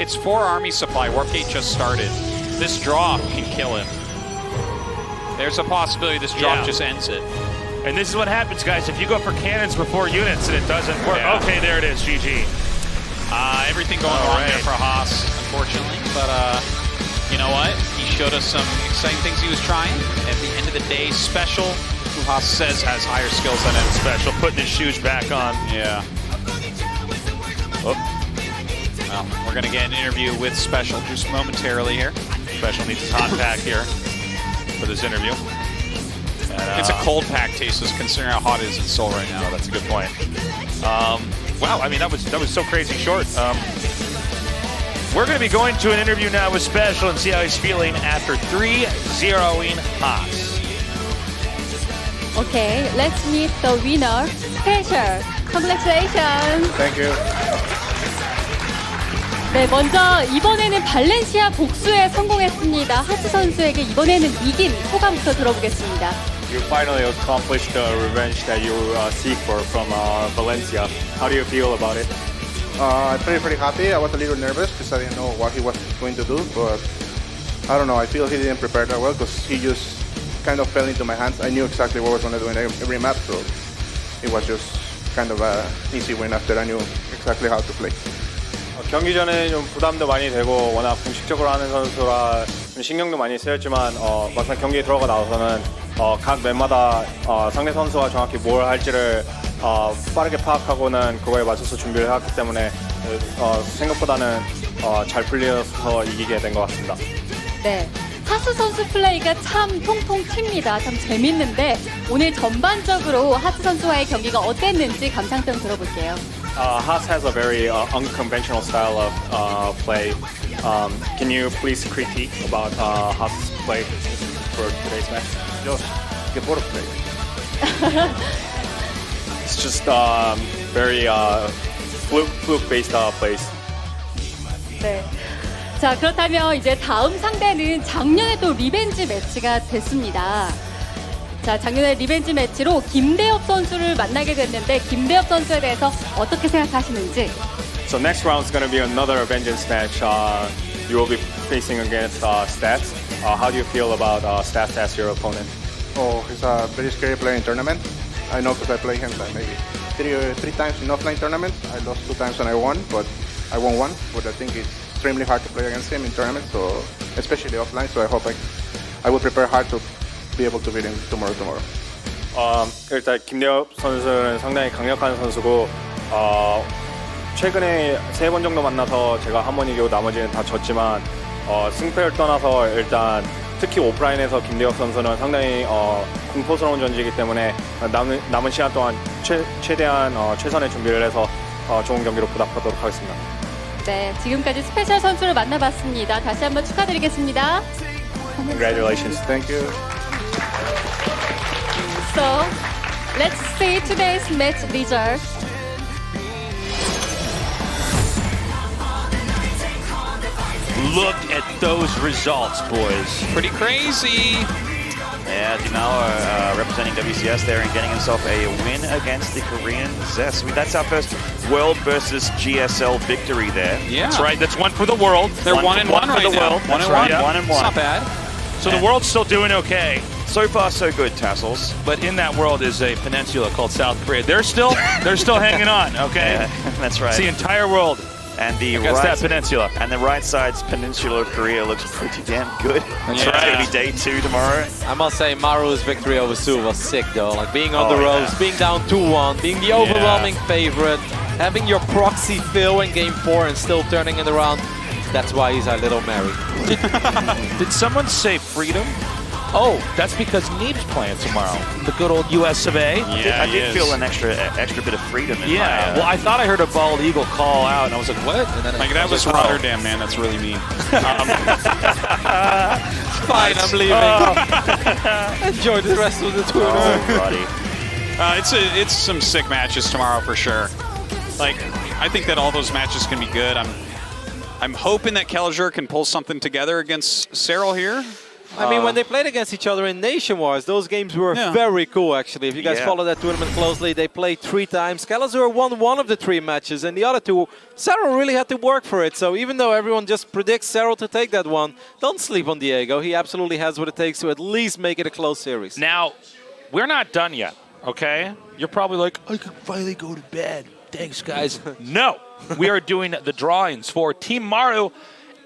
It's 4 army supply. Warpgate just started. This drop can kill him. There's a possibility this drop just ends it. And this is what happens, guys. If you go for cannons before units and it doesn't work. Yeah. Okay, there it is, GG. Everything going wrong there for Haas, unfortunately. But you know what? He showed us some exciting things he was trying. At the end of the day, SpeCial, who Haas says has higher skills than him. SpeCial putting his shoes back on. Yeah. Oh. Well, we're going to get an interview with SpeCial just momentarily here. SpeCial needs his hot pack here for this interview. It's a cold pack, Tasteless, considering how hot it is in Seoul right now. That's a good point. Wow, I mean, that was so crazy short. We're going to be going to an interview now with SpeCial and see how he's feeling after 3-0ing Haas. Okay, let's meet the winner, SpeCial. Congratulations. Thank you. 네, 먼저 이번에는 발렌시아 복수에 성공했습니다. 하스 선수에게 이번에는 이긴 소감부터 들어보겠습니다. You finally accomplished the revenge that you seek for from Valencia. How do you feel about it? I'm pretty happy. I was a little nervous because I didn't know what he was going to do, but I don't know. I feel he didn't prepare that well because he just kind of fell into my hands. I knew exactly what I was going to do in every map, so it was just kind of an easy win after I knew exactly how to play. 경기 전에 좀 부담도 많이 되고 워낙 공식적으로 하는 선수라 좀 신경도 많이 쓰였지만 막상 경기에 들어가 나와서는 각 맵마다 상대 선수가 정확히 뭘 할지를 빠르게 파악하고는 그거에 맞춰서 준비를 해왔기 때문에 생각보다는 잘 풀려서 이기게 된 것 같습니다. 네, 하스 선수 플레이가 참 통통 튑니다. 참 재밌는데 오늘 전반적으로 하스 선수와의 경기가 어땠는지 감상평 들어볼게요. Haas has a very unconventional style of play. Can you please critique about Haas's play for today's match? Just get bored of play. It's just very fluke-based plays. 네. 자, 그렇다면 이제 다음 상대는 작년에 또 리벤지 매치가 됐습니다. 자, 작년에 리벤지 매치로 김대엽 선수를 만나게 됐는데 김대엽 선수에 대해서 어떻게 생각하시는지. So next round is going to be another vengeance match. You will be facing against Stats. How do you feel about Stats as your opponent? Oh, he's a very scary player in tournament. I know because I play him, but maybe three times in offline tournaments. I lost 2 times and I won, but I won 1. But I think it's extremely hard to play against him in tournaments, so especially offline. So I hope I will prepare hard to be able to beat him tomorrow. 일단 김대엽 선수는 상당히 강력한 선수고 최근에 3번 정도 만나서 제가 한 번 이기고 나머지는 다 졌지만 승패를 떠나서 일단 특히 오프라인에서 김대엽 선수는 상당히 공포스러운 전지이기 때문에 남은 시간 동안 최대한 최선의 준비를 해서 좋은 경기로 보답하도록 하겠습니다. 네, 지금까지 스페셜 선수를 만나봤습니다. 다시 한번 축하드리겠습니다. Congratulations. Thank you. So, let's see today's match result. Look at those results, boys. Pretty crazy. Yeah, Dinao representing WCS there and getting himself a win against the Korean Zest. I mean, that's our first World versus GSL victory there. Yeah. That's right. That's one for the world. They're 1-1 right for the now. world. 1-1. right. Yeah. 1-1. It's not bad. So the world's still doing okay. So far, so good, Tassels. But in that world is a peninsula called South Korea. They're still hanging on, okay? Yeah, that's right. It's the entire world And the against that peninsula. And the right side's peninsula of Korea looks pretty damn good. That's It's right. going to be day 2 tomorrow. I must say, Maru's victory over Su was sick though. Like being on the ropes, yeah. being down 2-1, being the overwhelming favorite, having your proxy fill in game 4 and still turning it around. That's why he's our little Mary. Did someone say freedom? Oh, that's because Neeb's playing tomorrow. The good old US of A. Yeah, I did feel an extra bit of freedom in Yeah, my... well, I thought I heard a bald eagle call out, and I was like, what? And then Like, I that was like, oh. Rotterdam, man. That's really mean. Fine, I'm leaving. Enjoy the rest of the tournament. Oh, buddy. It's some sick matches tomorrow for sure. Like, I think that all those matches can be good. I'm hoping that Kelliger can pull something together against SpeCiaL here. I mean, when they played against each other in Nation Wars, those games were very cool, actually. If you guys follow that tournament closely, they played 3 times. Kelliger won 1 of the 3 matches, and the other 2, SpeCiaL really had to work for it. So even though everyone just predicts SpeCiaL to take that one, don't sleep on Diego. He absolutely has what it takes to at least make it a close series. Now, we're not done yet, okay? You're probably like, I can finally go to bed. Thanks, guys. No, we are doing the drawings for Team Maru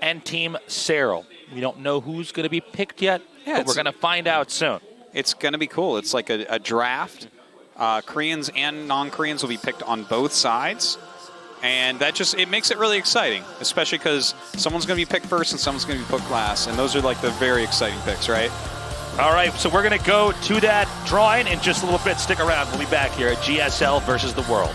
and Team SpeCiaL. We don't know who's going to be picked yet, but we're going to find out soon. It's going to be cool. It's like a draft. Koreans and non-Koreans will be picked on both sides. And that it makes it really exciting, especially because someone's going to be picked first and someone's going to be picked last. And those are like the very exciting picks, right? All right, so we're going to go to that drawing in just a little bit. Stick around. We'll be back here at GSL versus the world.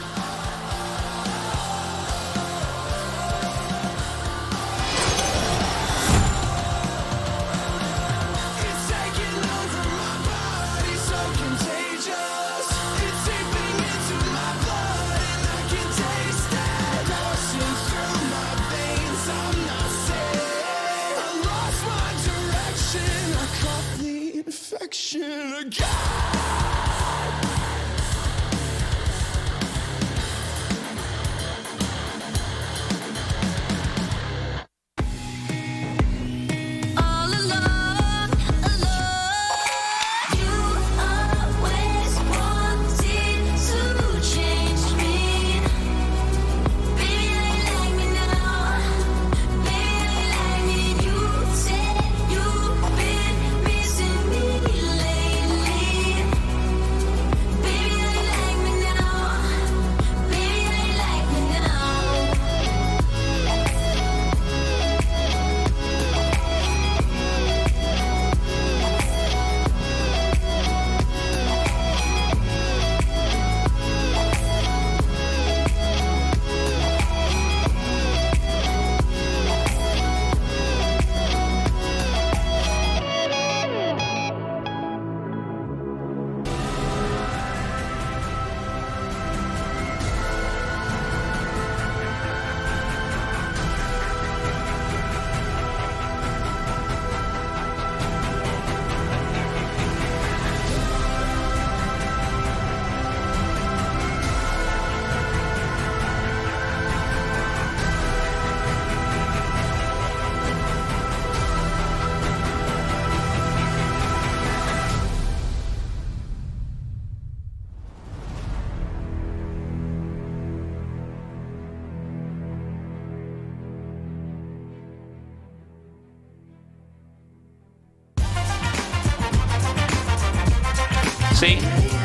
See?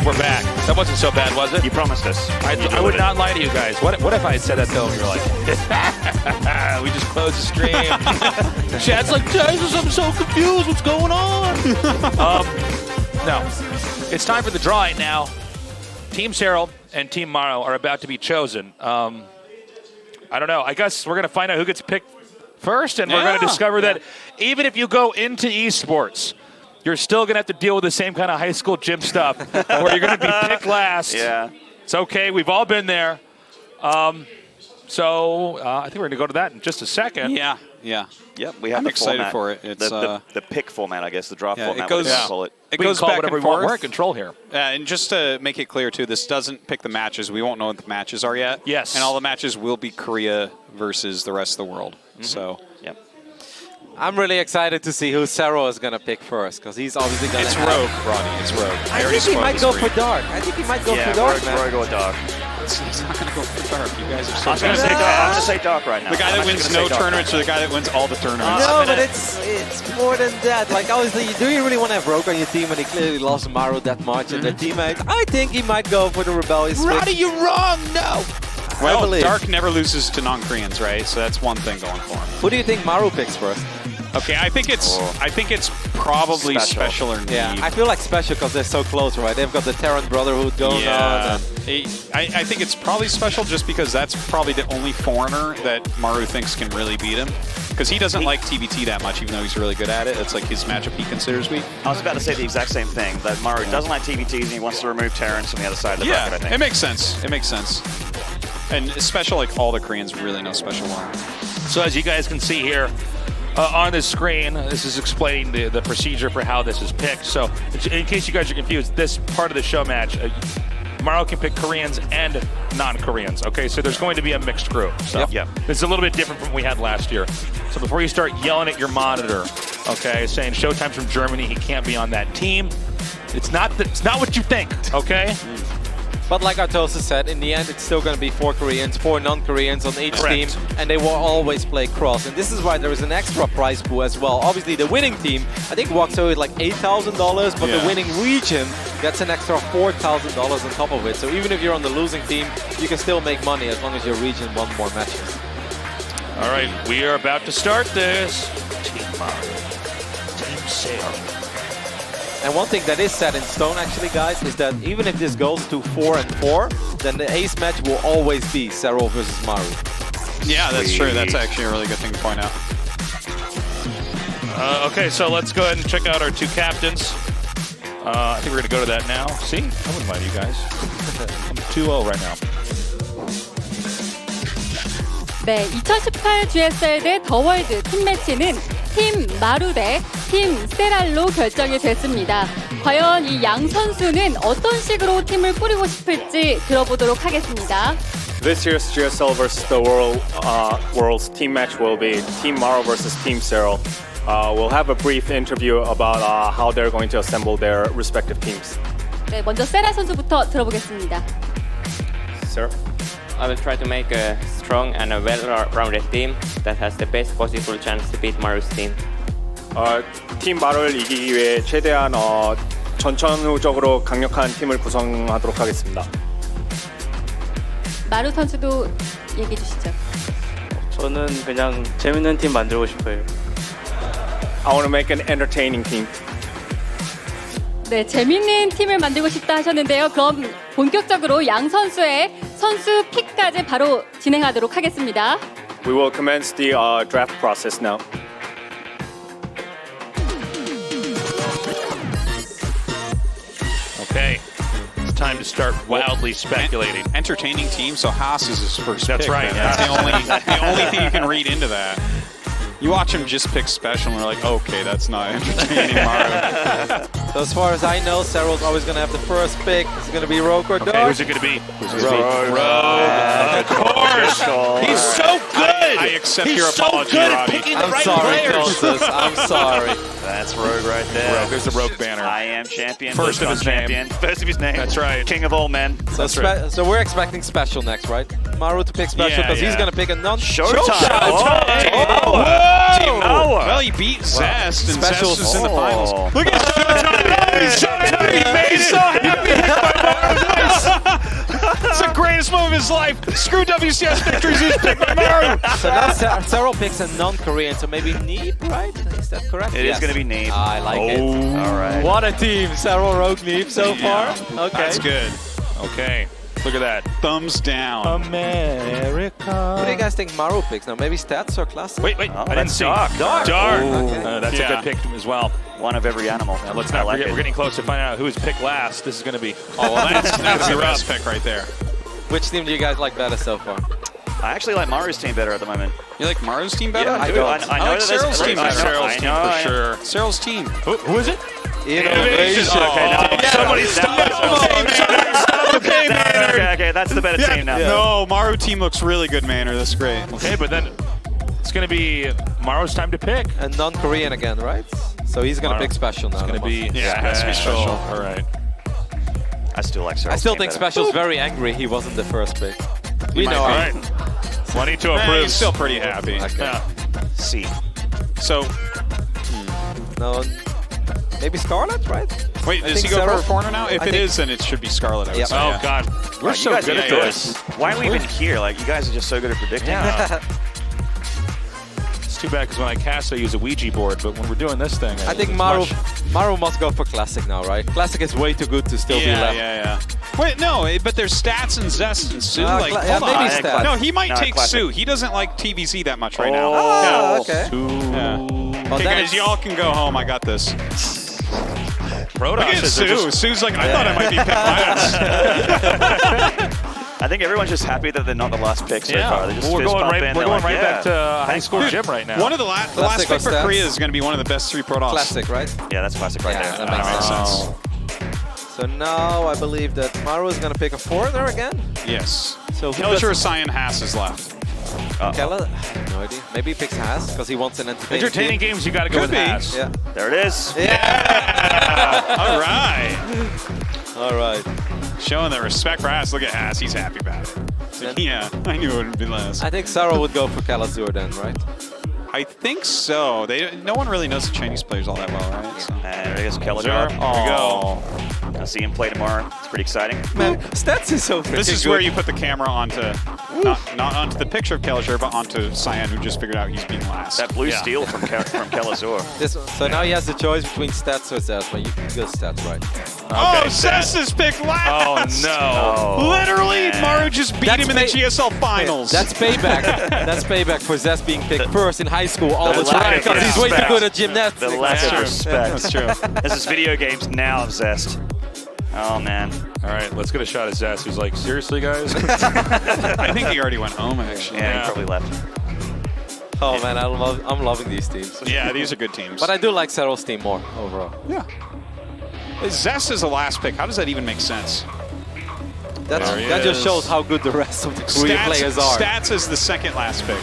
We're back. That wasn't so bad, was it? You promised us. I would not lie to you guys. What if I had said that though and you're like, we just closed the stream. Chad's like, Jesus, I'm so confused. What's going on? No. It's time for the drawing now. Team SpeCiaL and Team Maru are about to be chosen. I don't know. I guess we're going to find out who gets picked first, and we're going to discover that even if you go into esports, you're still going to have to deal with the same kind of high school gym stuff where you're going to be picked last. Yeah. It's okay. We've all been there. So I think we're going to go to that in just a second. Yeah. Yep, we have I'm the excited format. for it. It's the pick format, I guess, the draft format. It goes, We goes can call back whatever and we want. forth. We're in control here. And just to make it clear, too, this doesn't pick the matches. We won't know what the matches are yet. Yes. And all the matches will be Korea versus the rest of the world. So, Yep. I'm really excited to see who Sero is going to pick first, because he's obviously going to it's Rogue, Ronnie. It's Rogue. I think he might go for Dark. I think he might go for Dark, man. Rogue or Dark. He's not going to go for Dark. You guys are so I'm going to say Dark right now. The guy that wins no tournaments or the guy that wins all the tournaments? No, but it's more than that. Like, obviously, do you really want to have Rogue on your team when he clearly lost Maru that much and their teammates? I think he might go for the rebellious pick. Roddy, you're wrong. No. I Well, believe. Dark never loses to non-Koreans, right? So that's one thing going for him. Who do you think Maru picks first? Okay, I think it's probably SpeCiaL or Need. Yeah, I feel like SpeCiaL because they're so close, right? They've got the Terran Brotherhood going on. And I think it's probably SpeCiaL just because that's probably the only foreigner that Maru thinks can really beat him. Because he doesn't like TBT that much, even though he's really good at it. It's like his matchup he considers weak. I was about to say the exact same thing, that Maru doesn't like TBTs and he wants to remove Terrans from the other side of the bracket, I think. It makes sense. It makes sense. And SpeCiaL, like all the Koreans really know SpeCiaL well. So as you guys can see here on the screen, this is explaining the procedure for how this is picked. So in case you guys are confused, this part of the show match, Maru can pick Koreans and non-Koreans. Okay, so there's going to be a mixed crew. So this is a little bit different from what we had last year. So before you start yelling at your monitor, okay, saying ShoWTimE's from Germany, he can't be on that team, it's not what you think, okay? But like Artosa said, in the end, it's still going to be 4 Koreans, 4 non-Koreans on each team, and they will always play cross. And this is why there is an extra prize pool as well. Obviously, the winning team, I think, walks away with like $8,000, but the winning region gets an extra $4,000 on top of it. So even if you're on the losing team, you can still make money as long as your region won more matches. All right, we are about to start this. Team Maru, Team SpeCiaL. And one thing that is set in stone, actually, guys, is that even if this goes to 4-4, then the ace match will always be SpeCiaL versus Maru. Yeah, that's true. That's actually a really good thing to point out. Okay, so let's go ahead and check out our 2 captains. I think we're going to go to that now. See? I wouldn't mind you guys. I'm 2-0 right now. 네, 2018 GSL 대 더월드 팀 매치는 팀 마루 대 팀 SpeCial로 결정이 됐습니다. 과연 이 양 선수는 어떤 식으로 팀을 꾸리고 싶을지 들어보도록 하겠습니다. This year's GSL versus the world's team match will be Team Maru versus Team SpeCial. We'll have a brief interview about how they're going to assemble their respective teams. 네, 먼저 세라 선수부터 들어보겠습니다. Sir? I will try to make a strong and a well-rounded team that has the best possible chance to beat Maru's team. 팀 마루를 이기기 위해 최대한 전천후적으로 강력한 팀을 구성하도록 하겠습니다. 마루 선수도 얘기해 주시죠. 저는 그냥 재밌는 팀 만들고 싶어요. I want to make an entertaining team. 네, 재밌는 팀을 만들고 싶다 하셨는데요. 그럼 본격적으로 양 선수의 선수 픽까지 바로 진행하도록 하겠습니다. We will commence the draft process now. Okay, it's time to start wildly speculating. Entertaining team, so Haas is his first That's pick. right. That's the only thing you can read into that. You watch him just pick SpeCiaL and we're like, okay, that's not entertaining, Maru. So as far as I know, SpeCial's always going to have the first pick. It's going to be Rogue or Dark. Okay, who's it going to be? Rogue. Of course. He's so good. I accept your apology, Roddy. I'm sorry, Tosis. I'm sorry. That's Rogue right there. Rogue. There's the Rogue banner. I am champion. First of his name. First of his name. That's right. King of all men. So, so we're expecting SpeCial next, right? Maru to pick SpeCial because he's going to pick a ShoWTimE. Well, he beat Zest, and Zest is in the finals. Oh. Look at ShoWTimE! He made it! move of his life. Screw WCS victories. He's picking Maru. So now SpeCiaL picks a non-Korean, so maybe Neep, right? Is that correct? It is going to be Neep. I like it. All right. What a team. SpeCiaL, Rogue, Neep so far. Okay. That's good. Okay. Look at that. Thumbs down. America. What do you guys think Maru picks now? Maybe Stats or Classic? Wait. I didn't see. Dark. Okay. That's a good pick as well. One of every animal. Now, let's not forget, we're getting close to finding out who's picked last. This is going to be... Oh, well, that's the best pick right there. Which team do you guys like better so far? I actually like Maru's team better at the moment. You like Maru's team better? Yeah, I don't. I like SpeCial's team better. SpeCial's team for sure. SpeCial's team. Who is it? Innovation. Okay, somebody stop. Okay, that's the better team now. No, Maru team looks really good, Manor. That's great. Okay, but then it's going to be Maru's time to pick. And non-Korean again, right? So he's going to pick SpeCial now. It's going to be... Yeah, it has to be SpeCial. All right. I still like SpeCial. I still think SpeCial's very angry he wasn't the first pick. We know him. Plenty to approve. He's still pretty happy. Okay. Yeah. C. So... No... Maybe Scarlet, right? Wait, does he go for a corner now? If it is, then it should be Scarlet. I would say. Oh, God. We're so good at this. Why are we even here? Like, you guys are just so good at predicting. Yeah. It's too bad because when I cast, I use a Ouija board, but when we're doing this thing... I think Maru must go for Classic now, right? Classic is way too good to still be left. Yeah. Wait, no, but there's Stats and Zest and Sue. Hold on. Maybe Stats. No, he might take Sue. He doesn't like TVZ that much right now. Oh, okay. Yeah. Okay, guys, y'all can go home. I got this. Look at Sue. Sue's like, I thought I might be picked last. I think everyone's just happy that they're not the last pick so far. They're just we're going right like, back to high school gym right now. One of the last pick for Korea is going to be one of the best 3 Protoss. Classic, right? Yeah, that's Classic right there. That makes sense. So now I believe that Maru is going to pick a foreigner again? Yes. So Kelcher or Cyan Haas is left. Kella? No idea. Maybe he picks Haas because he wants an entertaining games. You got to go with Haas. Yeah. There it is. Yeah. All right. All right. Showing the respect for Haas. Look at Haas. He's happy about it. Yeah, I knew it wouldn't be last. I think SpeCiaL would go for Kalazur then, right? I think so. No one really knows the Chinese players all that well, right? So. And I guess Kalazur. There we go. I'll see him play tomorrow. It's pretty exciting. Man, Stats is so freaking This is good. where you put the camera onto, not onto the picture of Kalazur, but onto Cyan, who just figured out he's being last. That blue steel from Kalazur. So now he has the choice between Stats or Zest, but you can go Stats, right? Oh, Zest is picked last! Oh, no. Literally, Maru just beat him in the GSL finals. That's payback. That's payback for Zest being picked first in high school all the time because he's way too good at gymnastics. The lack of respect. That's true. This is video games now of Zest. Oh, man. All right, let's get a shot at Zest. He's like, seriously, guys? I think he already went home, actually. Yeah, he probably left. Oh, man, I'm loving these teams. Yeah, these are good teams. But I do like SpeCial's team more overall. Yeah. Zest is the last pick. How does that even make sense? That just shows how good the rest of the Korean players are. Stats is the second last pick.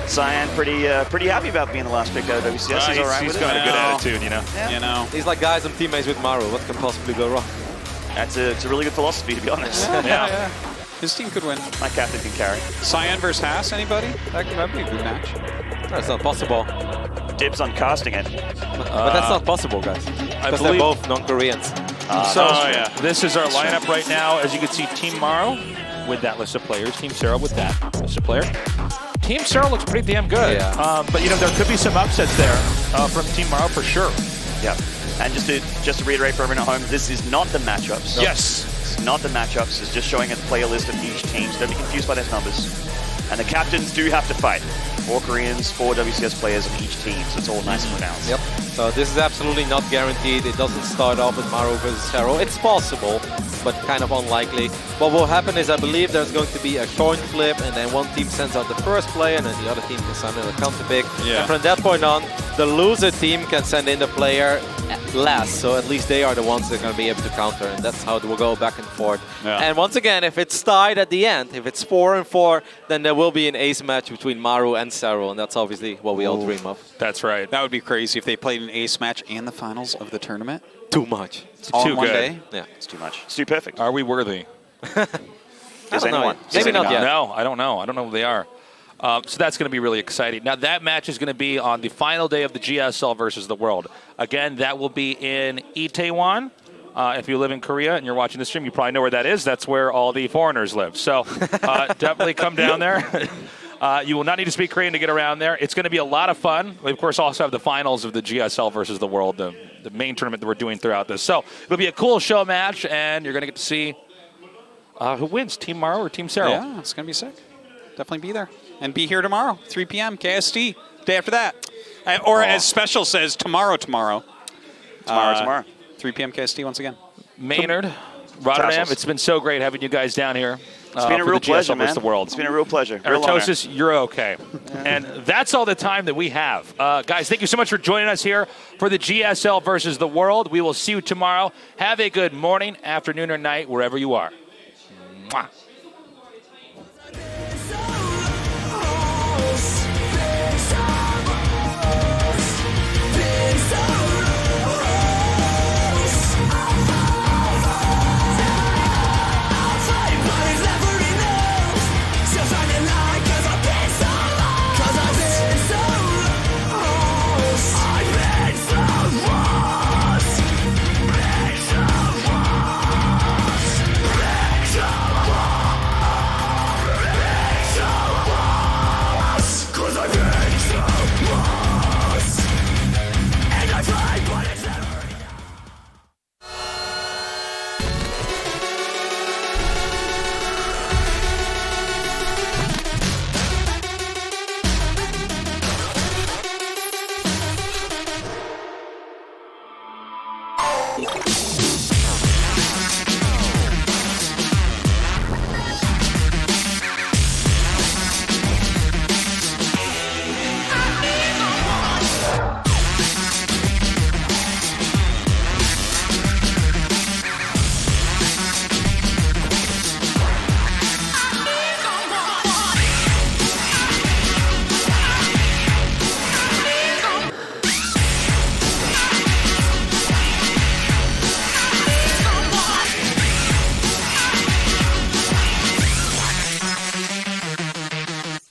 Cyan pretty happy about being the last pick out of WCS. He's all right with it. He's got a good attitude, you know. Yeah. You know. He's like, guys, I'm teammates with Maru. What can possibly go wrong? It's a really good philosophy, to be honest. Yeah. His team could win. My captain can carry. Cyan versus Haas, anybody? That'd be a good match. That's not possible. Dibs on casting it. But that's not possible, guys. Because they're both non-Koreans. This is our lineup right now. As you can see, Team Maru with that list of players. Team SpeCiaL with that list of players. Team SpeCiaL looks pretty damn good. Yeah. But, you know, there could be some upsets there from Team Maru for sure. Yeah. And just to reiterate for everyone at home, this is not the matchups. Yes. It's not the matchups. It's just showing a player list of each team. So don't be confused by those numbers. And the captains do have to fight. 4 Koreans, 4 WCS players in each team, so it's all nice and pronounced. Yep. So this is absolutely not guaranteed. It doesn't start off with Maru versus SpeCiaL. It's possible, but kind of unlikely. What will happen is I believe there's going to be a coin flip, and then one team sends out the first player, and then the other team can send in a counter pick. Yeah. And from that point on, the loser team can send in the player last. So at least they are the ones that are going to be able to counter, and that's how it will go back and forth. Yeah. And once again, if it's tied at the end, if it's 4-4, then there will be an ace match between Maru and SpeCiaL, and that's obviously what we all dream of. That's right. That would be crazy if they played an ace match and the finals of the tournament. Too much. It's all too in one good. day. Yeah. It's too much. It's too perfect. Are we worthy? I don't know. Maybe not yet. No, I don't know. I don't know who they are. So that's going to be really exciting. Now, that match is going to be on the final day of the GSL versus the World. Again, that will be in Itaewon If you live in Korea and you're watching the stream, you probably know where that is. That's where all the foreigners live. So definitely come down there. You will not need to speak Korean to get around there. It's going to be a lot of fun. We, of course, also have the finals of the GSL versus the World, the main tournament that we're doing throughout this. So it'll be a cool show match, and you're going to get to see who wins, Team Maru or Team SpeCiaL. Yeah, it's going to be sick. Definitely be there. And be here tomorrow, 3 p.m. KST, day after that. Or as SpeCiaL says, tomorrow. Tomorrow. 3 p.m. KST once again. Maynard, Rotterdam, it's been so great having you guys down here. It's been a real pleasure, man. The world. It's been a real pleasure. Artosis, you're okay. And that's all the time that we have. Guys, thank you so much for joining us here for the GSL versus the world. We will see you tomorrow. Have a good morning, afternoon, or night, wherever you are. Mwah.